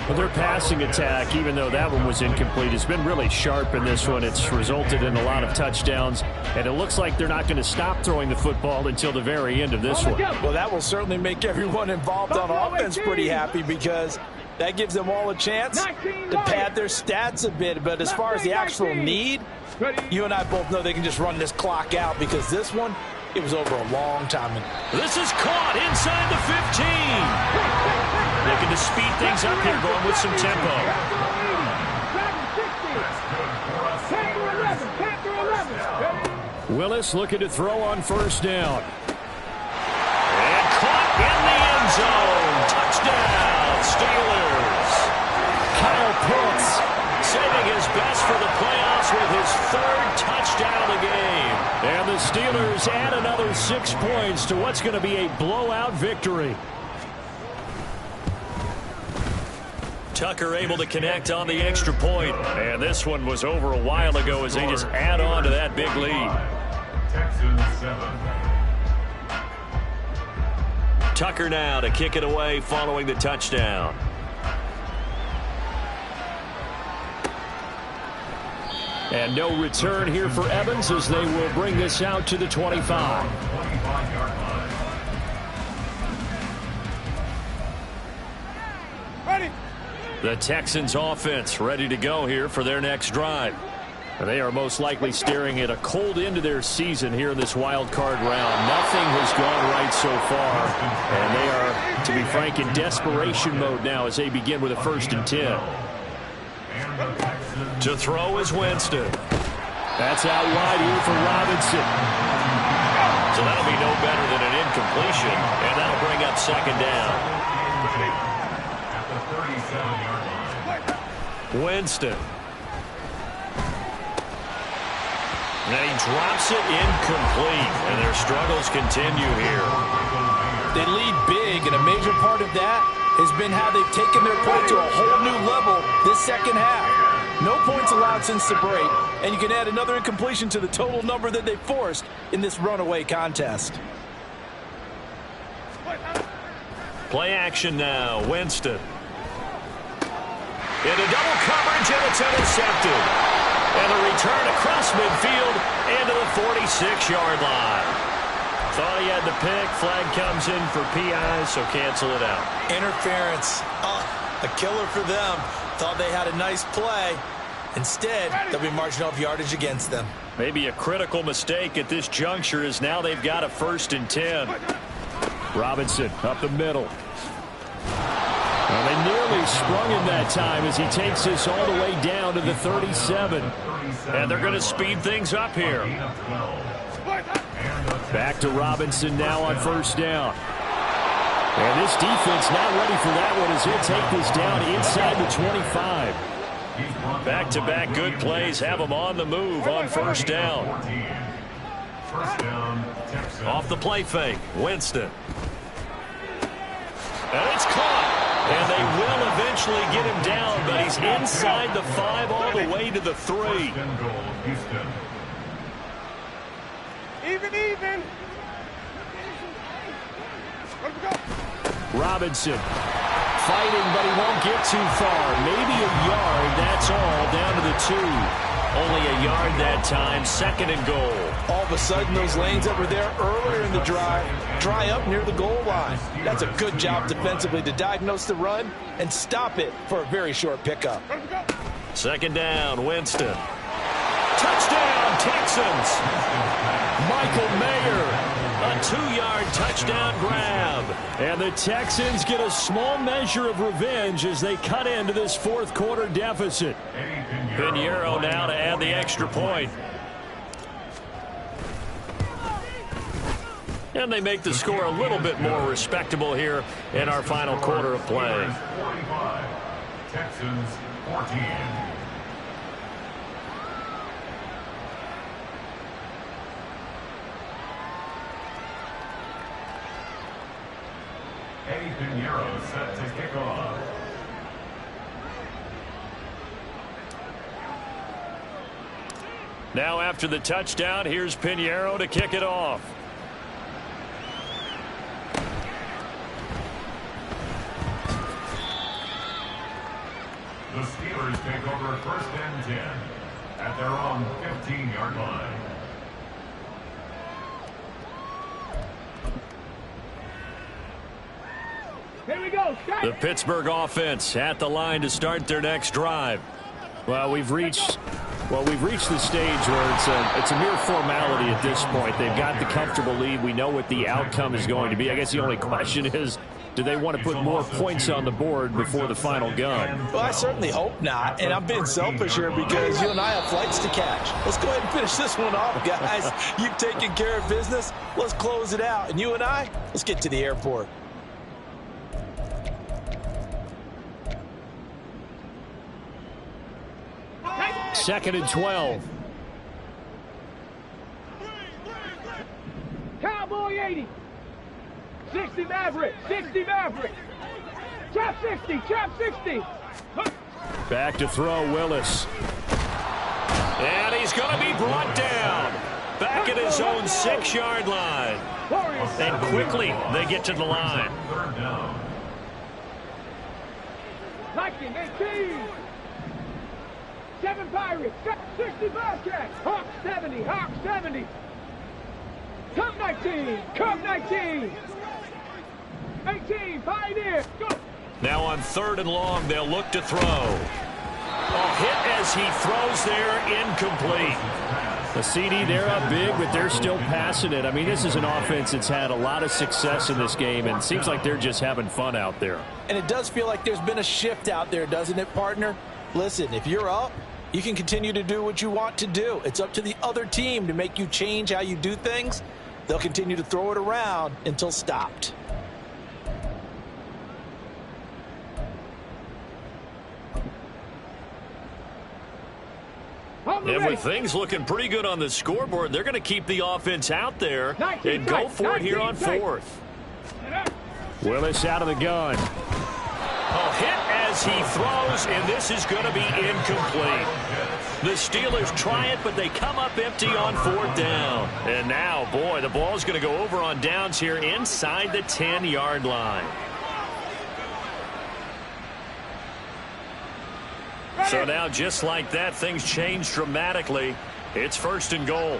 Well, their passing attack, even though that one was incomplete, has been really sharp in this one. It's resulted in a lot of touchdowns, and it looks like they're not going to stop throwing the football until the very end of this one. Well, that will certainly make everyone involved on offense pretty happy because That gives them all a chance to pad their stats a bit. But as far as the actual need, you and I both know they can just run this clock out, because this one, it was over a long time ago. This is caught inside the 15. Looking to speed things up here, going with some tempo. Willis looking to throw on first down. And caught in the end zone. Touchdown, Steelers. Kyle Pitts saving his best for the playoffs with his 3rd touchdown of the game. And the Steelers add another 6 points to what's going to be a blowout victory. Tucker able to connect on the extra point. And this one was over a while ago as they just add on to that big lead. Texans 7. Tucker now to kick it away following the touchdown. And no return here for Evans as they will bring this out to the 25. 25-yard line. Ready. The Texans offense ready to go here for their next drive. They are most likely staring at a cold end to their season here in this wild card round. Nothing has gone right so far, and they are, to be frank, in desperation mode now as they begin with a 1st and 10. To throw is Winston. That's out wide here for Robinson. So that'll be no better than an incompletion, and that'll bring up 2nd down. At the 37-yard line. Winston. And he drops it incomplete, and their struggles continue here. They lead big, and a major part of that has been how they've taken their play to a whole new level this second half. No points allowed since the break, and you can add another incompletion to the total number that they forced in this runaway contest. Play action now, Winston. Into double coverage, and it's intercepted. And a return across midfield into the 46-yard line. Thought he had the pick. Flag comes in for PI, so cancel it out. Interference. A killer for them. Thought they had a nice play. Instead, they'll be marching off yardage against them. Maybe a critical mistake at this juncture is now they've got a 1st and 10. Robinson up the middle. Well, they nearly sprung him that time as he takes this all the way down to the 37. And they're going to speed things up here. Back to Robinson now on 1st down. And this defense not ready for that one as he'll take this down inside the 25. Back-to-back good plays have them on the move on 1st down. Off the play fake, Winston. And it's caught. And they will eventually get him down, but he's inside the 5 all the way to the 3. Even. Robinson fighting, but he won't get too far. Maybe a yard, that's all, down to the 2. Only a yard that time, 2nd and goal. All of a sudden, those lanes that were there earlier in the drive dry up near the goal line. That's a good job defensively to diagnose the run and stop it for a very short pickup. 2nd down, Winston. Touchdown, Texans. Michael Mayer, a 2-yard touchdown grab. And the Texans get a small measure of revenge as they cut into this 4th quarter deficit. Pinheiro now to add the extra point. And they make the score a little bit more respectable here in our final quarter of play. 45, Texans 14. Eddie Pinheiro set to kick off. Now after the touchdown, here's Pinheiro to kick it off. The Steelers take over 1st and 10 at their own 15-yard line. Here we go. The Pittsburgh offense at the line to start their next drive. Well, we've reached the stage where it's a mere formality at this point. They've got the comfortable lead. We know what the outcome is going to be. I guess the only question is, do they want to put more points on the board before the final gun? Well, I certainly hope not. And I'm being selfish here because you and I have flights to catch. Let's go ahead and finish this one off, guys. You've taken care of business. Let's close it out. And you and I, let's get to the airport. Second and 12. Cowboy 80. 60 Maverick. 60 Maverick. Trap 60. Trap 60. Back to throw, Willis. And he's going to be brought down. Back at his own 6-yard line. And quickly they get to the line. 1918. 7 Pirates. 60 Bobcats. Hawk 70. Hawk 70. Cub 19. Cub 19. 18. Pioneer. Go. Now on 3rd and long, they'll look to throw. A hit as he throws there, incomplete. The CD, they're up big, but they're still passing it. I mean, this is an offense that's had a lot of success in this game, and it seems like they're just having fun out there. And it does feel like there's been a shift out there, doesn't it, partner? Listen, if you're up, you can continue to do what you want to do. It's up to the other team to make you change how you do things. They'll continue to throw it around until stopped. And with things looking pretty good on the scoreboard, they're going to keep the offense out there and go for it here on 4th. Willis out of the gun. A hit as he throws, and this is going to be incomplete. The Steelers try it, but they come up empty on 4th down. And now, boy, the ball's going to go over on downs here inside the 10-yard line. So now, just like that, things change dramatically. It's 1st and goal.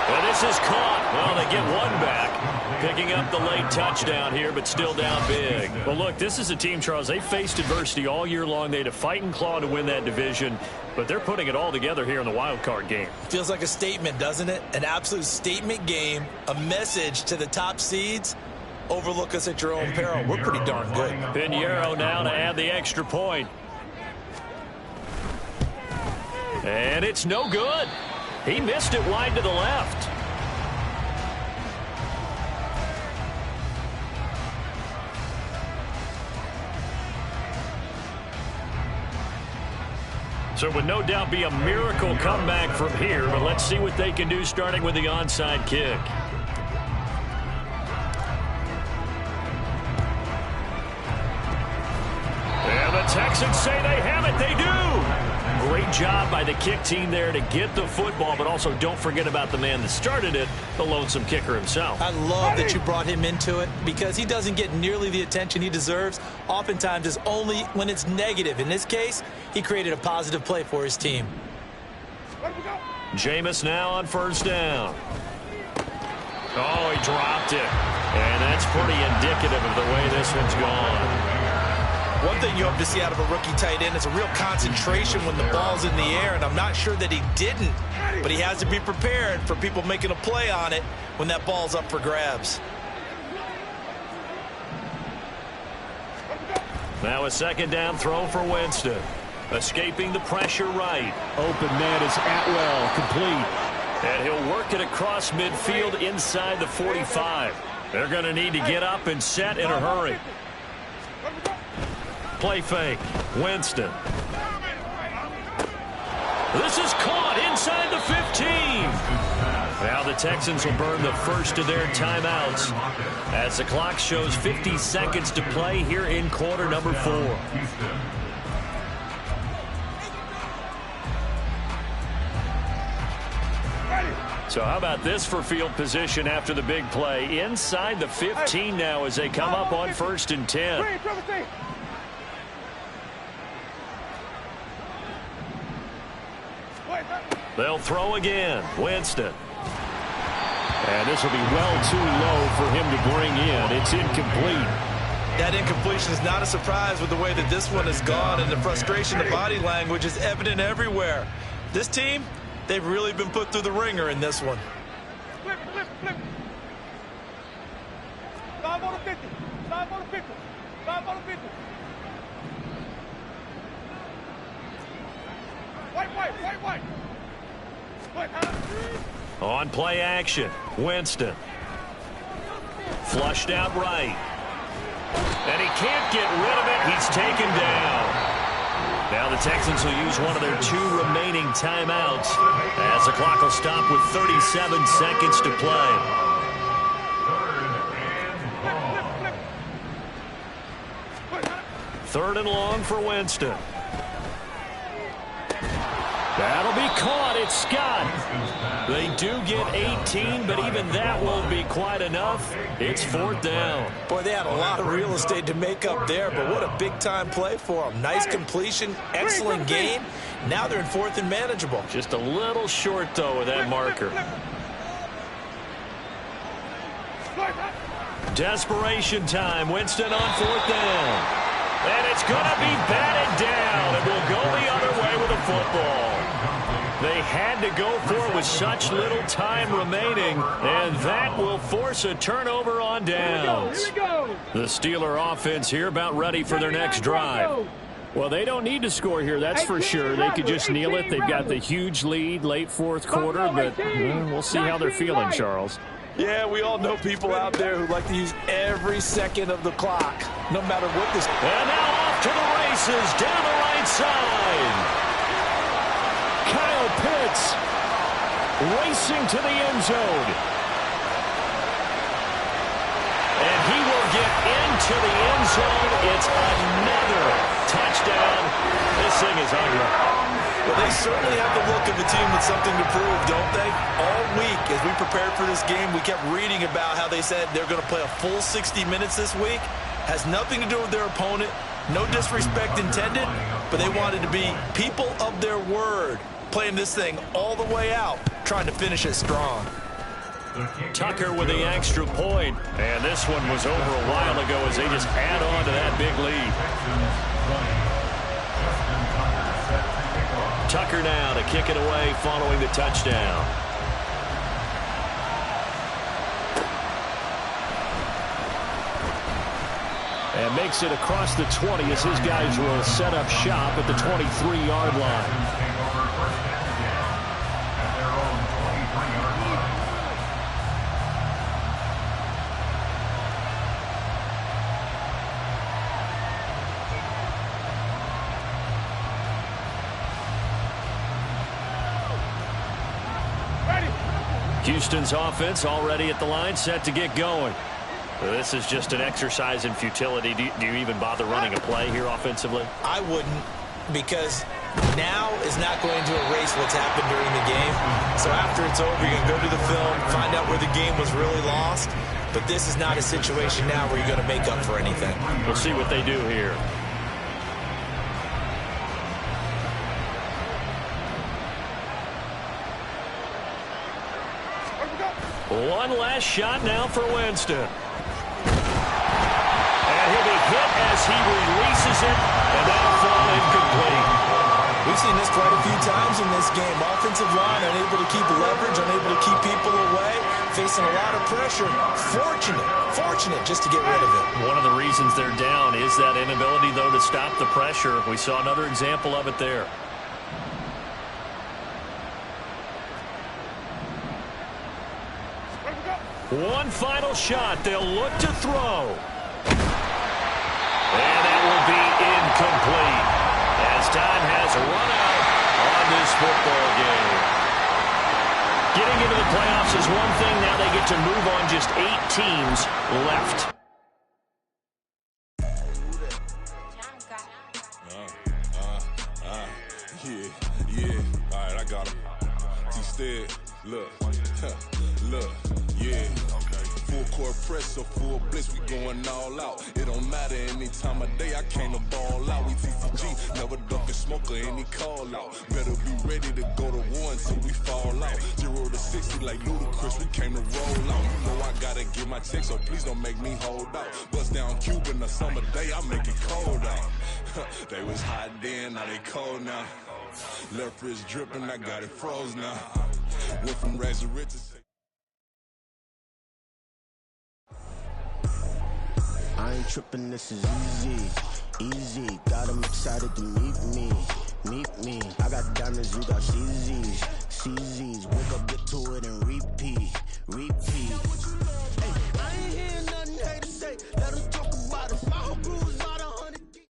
And this is caught. Well, they get one back, picking up the late touchdown here, but still down big. Well, look, this is a team, Charles, they faced adversity all year long. They had to fight and claw to win that division, but they're putting it all together here in the wild card game. Feels like a statement, doesn't it? An absolute statement game, a message to the top seeds. Overlook us at your own peril. We're pretty darn good. Pinheiro now to add the extra point. And it's no good. He missed it wide to the left. So it would no doubt be a miracle comeback from here, but let's see what they can do starting with the onside kick. And the Texans say they have it. They do. Great job by the kick team there to get the football, but also don't forget about the man that started it, the lonesome kicker himself. I love that you brought him into it because he doesn't get nearly the attention he deserves. Oftentimes it's only when it's negative. In this case, he created a positive play for his team. Jameis now on 1st down. Oh, he dropped it. And that's pretty indicative of the way this one's gone. One thing you hope to see out of a rookie tight end is a real concentration when the ball's in the air, and I'm not sure that he didn't, but he has to be prepared for people making a play on it when that ball's up for grabs. Now a 2nd down throw for Winston. Escaping the pressure right. Open man is Atwell, complete. And he'll work it across midfield inside the 45. They're going to need to get up and set in a hurry. Play fake. Winston. This is caught inside the 15. Now the Texans will burn the first of their timeouts as the clock shows 50 seconds to play here in quarter number 4. So how about this for field position after the big play? Inside the 15 now as they come up on 1st and 10. They'll throw again. Winston. And this will be well too low for him to bring in. It's incomplete. That incompletion is not a surprise with the way that this one has gone, and the frustration, the body language is evident everywhere. This team, they've really been put through the ringer in this one. Flip, flip, flip. 5 on the 50. 5 on the 50. 5 on the 50. White. On play action, Winston. Flushed out right. And he can't get rid of it. He's taken down. Now the Texans will use one of their 2 remaining timeouts as the clock will stop with 37 seconds to play. Third and long for Winston. That'll be caught. It's Scott. They do get 18, but even that won't be quite enough. It's 4th down. Boy, they had a lot of real estate to make up there, but what a big-time play for them. Nice completion, excellent game. Now they're in 4th and manageable. Just a little short, though, with that marker. Desperation time. Winston on 4th down. And it's going to be batted down, and we'll go the other way with the football. They had to go for it with such little time remaining, and that will force a turnover on downs. Here we go. The Steeler offense here about ready for their next drive. Well, they don't need to score here, that's for sure. They could just kneel it. They've got the huge lead, late 4th quarter, but we'll see how they're feeling, Charles. Yeah, we all know people out there who like to use every second of the clock, no matter what this... And now off to the races, down the right side. Kyle Pitts racing to the end zone. And he will get into the end zone. It's another touchdown. This thing is ugly. Well, they certainly have the look of a team with something to prove, don't they? All week, as we prepared for this game, we kept reading about how they said they're going to play a full 60 minutes this week. Has nothing to do with their opponent. No disrespect intended, but they wanted to be people of their word, playing this thing all the way out, trying to finish it strong. Tucker with the extra point, and this one was over a while ago as they just add on to that big lead. Tucker now to kick it away following the touchdown. And makes it across the 20 as his guys will set up shop at the 23-yard line. Houston's offense already at the line, set to get going. This is just an exercise in futility. Do you even bother running a play here offensively? I wouldn't, because now is not going to erase what's happened during the game. So after it's over, you're going to go to the film, find out where the game was really lost. But this is not a situation now where you're going to make up for anything. We'll see what they do here. One last shot now for Winston. And he'll be hit as he releases it, and that'll fall incomplete. We've seen this quite a few times in this game. Offensive line unable to keep leverage, unable to keep people away, facing a lot of pressure. Fortunate just to get rid of it. One of the reasons they're down is that inability, though, to stop the pressure. We saw another example of it there. One final shot. They'll look to throw. And that will be incomplete as time has run out on this football game. Getting into the playoffs is one thing. Now they get to move on. Just 8 teams left. Yeah. All right, I got him. Instead, look, yeah. Full Hardcore press, so full bliss, we going all out. It don't matter any time of day, I came to ball out. We TCG, never duck a smoker, any call out. Better be ready to go to war until we fall out. 0 to 60 like Ludacris, we came to roll out. You know I gotta get my check, so please don't make me hold out. Bust down Cuban a summer day, I make it cold out. They was hot then, now they cold now. Left wrist dripping, I got it froze now. Went from rags to riches. I ain't tripping, this is easy, easy. Got them excited to meet me. I got diamonds, you got CZs, CZs. Wake up, get to it and repeat. Hey, I ain't hearing nothing hate to say. Let us talk about it. My whole crew is out 100 deep.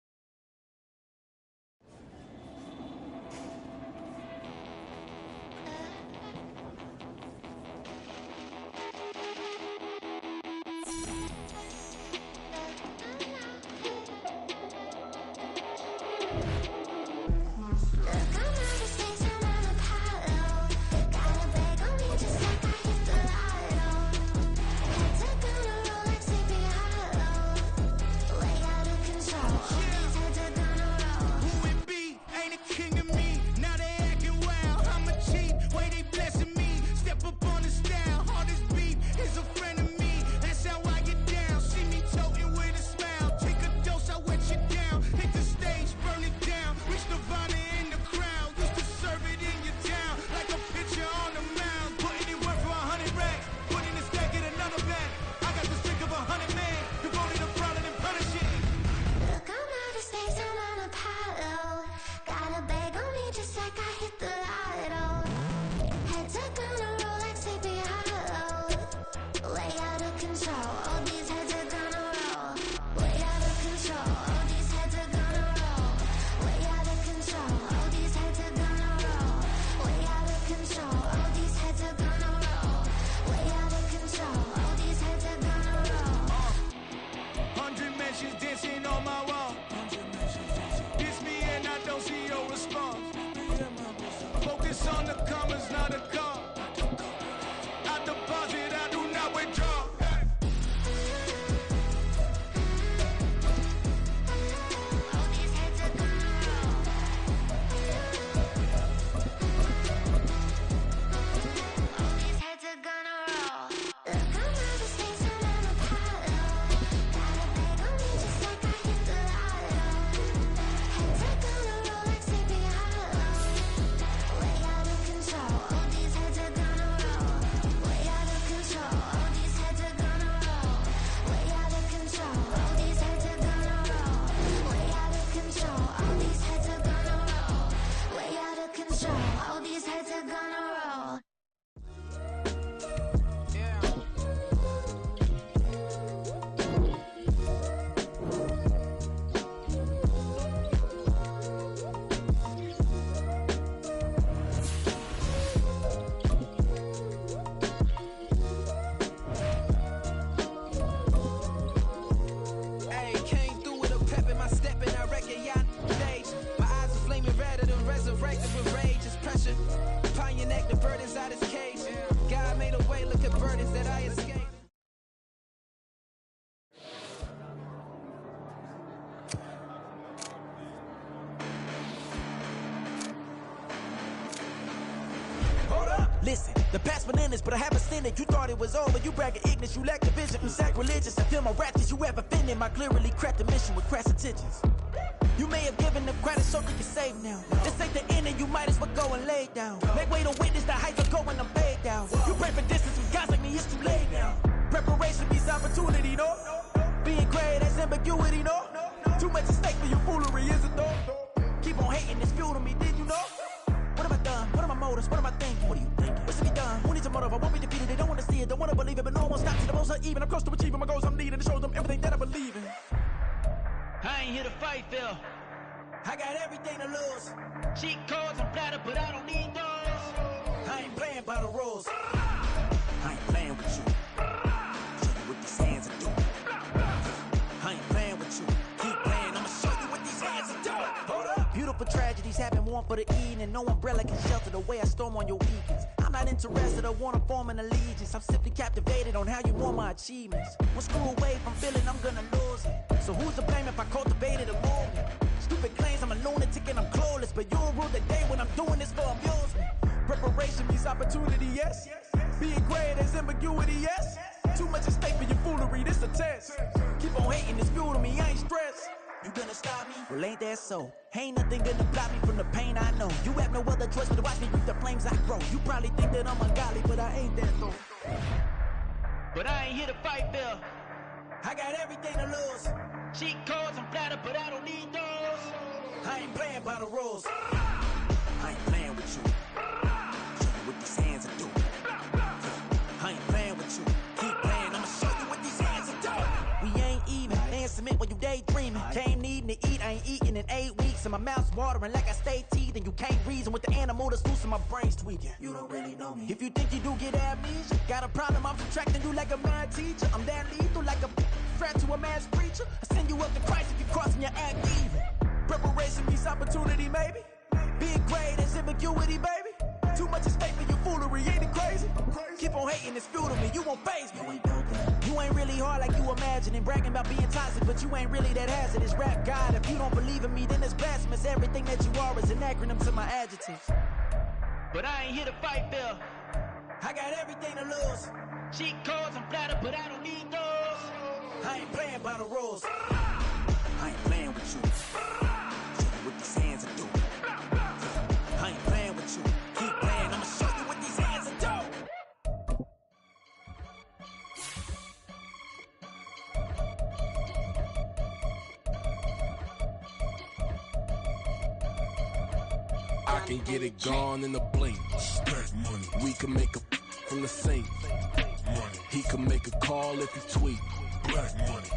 Listen, the past bananas, but I haven't seen it. You thought it was over, you bragging ignorance, you lack the vision. You sacrilegious, I feel my ratchets, you ever offended. My clearly crafted mission with crass intentions. You may have given them credit so they can save now. This ain't the end and you might as well go and lay down. Make way to witness the heights of going, I'm paid down. You pray for distance with guys like me, it's too late now. Preparation beats opportunity, no? Being great, that's ambiguity, no? Too much at stake for your foolery, is it though? Keep on hating, it's fuel to me, did you know? What have I done? What are my motives? What am I thinking? What are you thinking? What's to be done? Who needs a motive? I won't be defeated. They don't want to see it, don't want to believe it, but no one stops me. The most uneven. I'm close to achieving my goals. I'm needing to show them everything that I believe in. I ain't here to fight, Phil. I got everything to lose. Cheat codes and platter, but I don't need those. I ain't playing by the rules. I ain't playing with you. Show you what these hands are doing. I ain't playing with you. Keep playing, I'ma show you what these hands are doing. Hold up. Beautiful tragedies happen, one for the eating, and no umbrella can shelter the way I storm on your weekends. I'm I'm not interested or wanna form an allegiance. I'm simply captivated on how you want my achievements. One screw away from feeling I'm gonna lose it. So who's to blame if I cultivated a movement? Stupid claims I'm a lunatic and I'm clueless, but you'll rule the day when I'm doing this for amusement. Preparation means opportunity, yes. Being great is ambiguity, yes. Too much at stake for your foolery, this a test. Keep on hating, it's fuel to me, I ain't stressed. You gonna stop me? Well, ain't that so? Ain't nothing gonna block me from the pain I know. You have no other choice but to watch me reap the flames I grow. You probably think that I'm ungodly, but I ain't that though. But I ain't here to fight, Bill. I got everything to lose. Cheat codes and flatter, but I don't need those. I ain't playing by the rules. I ain't playing with you. Show you what these hands are doing. I ain't playing with you. Keep playing, I'ma show you what these hands are doing. We ain't even. They ain't submit while you daydreaming. Came needing to eat, I ain't eating in 8 weeks. And my mouth's watering like I stay teeth. And you can't reason with the animal that's loose and my brain's tweaking. You don't really know me. If you think you do get amnesia, got a problem, I'm subtracting you like a mad teacher. I'm that lethal like a threat to a mass preacher. I send you up to Christ if you crossing your act even. Preparation means opportunity, maybe. Being great is ambiguity, baby. Too much at stake for your foolery, ain't it crazy? Keep on hating, it's fuel to me, you won't faze me. You ain't really hard like you imagining. Bragging about being toxic, but you ain't really that hazardous. Rap God, if you don't believe in me, then it's blasphemous. Everything that you are is an acronym to my adjectives. But I ain't here to fight, Bill. I got everything to lose. Cheat codes and flatter, but I don't need those. I ain't playing by the rules. I ain't playing with you. Show you what these hands are doing. I ain't playing with you. Keep playing, I'ma show you what these hands are doing. I can get it gone in a blink. We can make a from the sink. He can make a call if he tweet.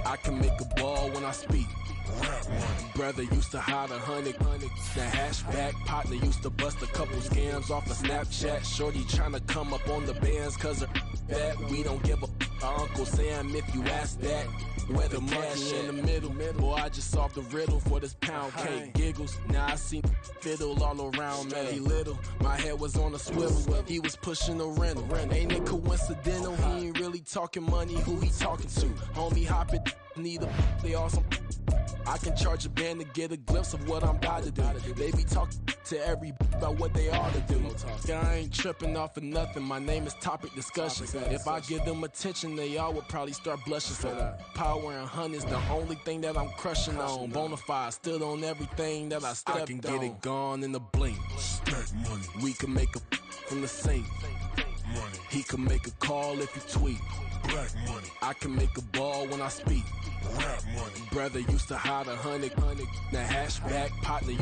I can make a ball when I speak. Brother used to hide 100. The hashback partner used to bust a couple scams off of Snapchat. Shorty tryna come up on the bands cause of that. We don't give a Uncle Sam if you ask that. Where the money in the middle. Boy, I just solved the riddle for this pound cake. Giggles, now I see fiddle all around me. He little, my head was on a swivel. He was pushing a rental. Ain't it coincidental? He ain't really talking money. Who he talking to? Homie hopping, need a they awesome. I can charge a band to get a glimpse of what I'm about to do. They be talking to every about what they ought to do. I ain't tripping off of nothing. My name is Topic Discussion. If I give them attention, they all would probably start blushing. So power and hunt is the only thing that I'm crushing on. Bonafide stood on everything that I stepped on. I can get it gone in a blink. We can make a from the sink. He can make a call if he tweet. I can make a ball when I speak. Brother used to hide 100. The hashback partner